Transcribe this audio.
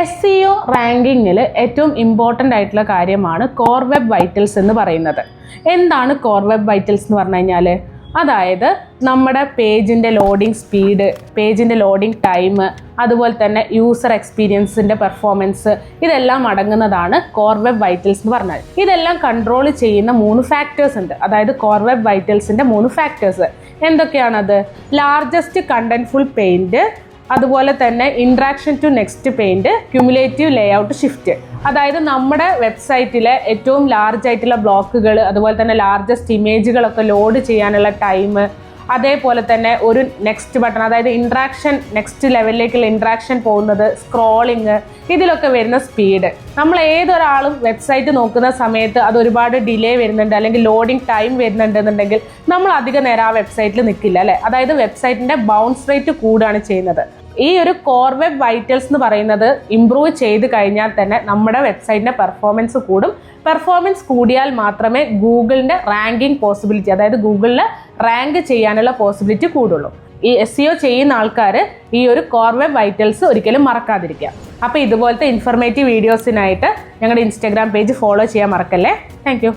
SEO റാങ്കിങ്ങിൽ ഏറ്റവും important ആയിട്ടുള്ള കാര്യമാണ് കോർ വെബ് വൈറ്റൽസ് എന്ന് പറയുന്നത്. എന്താണ് കോർ വെബ് വൈറ്റൽസ് എന്ന് പറഞ്ഞു കഴിഞ്ഞാൽ, അതായത് നമ്മുടെ പേജിൻ്റെ ലോഡിംഗ് സ്പീഡ്, പേജിൻ്റെ ലോഡിംഗ് ടൈം, അതുപോലെ തന്നെ യൂസർ എക്സ്പീരിയൻസിൻ്റെ പെർഫോമൻസ്, ഇതെല്ലാം അടങ്ങുന്നതാണ് കോർ വെബ് വൈറ്റൽസ് എന്ന് പറഞ്ഞാൽ. ഇതെല്ലാം കൺട്രോൾ ചെയ്യുന്ന 3 ഫാക്ടേഴ്സ് ഉണ്ട്. അതായത് കോർ വെബ് വൈറ്റൽസിൻ്റെ 3 ഫാക്ടേഴ്സ് എന്തൊക്കെയാണത്? ലാർജസ്റ്റ് കണ്ടന്റ്ഫുൾ പെയിന്റ്, അതുപോലെ തന്നെ interaction to next paint, cumulative layout shift. അതായത് നമ്മുടെ വെബ്സൈറ്റിലെ ഏറ്റവും ലാർജ് ആയിട്ടുള്ള ബ്ലോക്കുകൾ, അതുപോലെ തന്നെ ലാർജസ്റ്റ് ഇമേജുകളൊക്കെ ലോഡ് ചെയ്യാനുള്ള ടൈം, അതേപോലെ തന്നെ ഒരു നെക്സ്റ്റ് ബട്ടൺ, അതായത് ഇൻട്രാക്ഷൻ നെക്സ്റ്റ് ലെവലിലേക്കുള്ള ഇൻട്രാക്ഷൻ പോകുന്നത്, സ്ക്രോളിങ്, ഇതിലൊക്കെ വരുന്ന സ്പീഡ്. നമ്മൾ ഏതൊരാളും വെബ്സൈറ്റ് നോക്കുന്ന സമയത്ത് അത് ഒരുപാട് ഡിലേ വരുന്നുണ്ട് അല്ലെങ്കിൽ ലോഡിംഗ് ടൈം വരുന്നുണ്ടെന്നുണ്ടെങ്കിൽ നമ്മൾ അധിക നേരം ആ വെബ്സൈറ്റിൽ നിൽക്കില്ല അല്ലേ. അതായത് വെബ്സൈറ്റിൻ്റെ ബൗൺസ് റേറ്റ് കൂടുകയാണ് ചെയ്യുന്നത്. ഈ ഒരു കോർ വെബ് വൈറ്റൽസ് എന്ന് പറയുന്നത് ഇംപ്രൂവ് ചെയ്ത് കഴിഞ്ഞാൽ തന്നെ നമ്മുടെ വെബ്സൈറ്റിൻ്റെ പെർഫോമൻസ് കൂടും. പെർഫോമൻസ് കൂടിയാൽ മാത്രമേ ഗൂഗിളിൻ്റെ റാങ്കിങ് പോസിബിലിറ്റി, അതായത് ഗൂഗിളിൽ റാങ്ക് ചെയ്യാനുള്ള പോസിബിലിറ്റി കൂടുള്ളൂ. ഈ SEO ചെയ്യുന്ന ആൾക്കാർ ഈ ഒരു കോർ വെബ് വൈറ്റൽസ് ഒരിക്കലും മറക്കാതിരിക്കുക. അപ്പോൾ ഇതുപോലത്തെ ഇൻഫർമേറ്റീവ് വീഡിയോസിനായിട്ട് ഞങ്ങളുടെ ഇൻസ്റ്റാഗ്രാം പേജ് ഫോളോ ചെയ്യാൻ മറക്കല്ലേ. താങ്ക്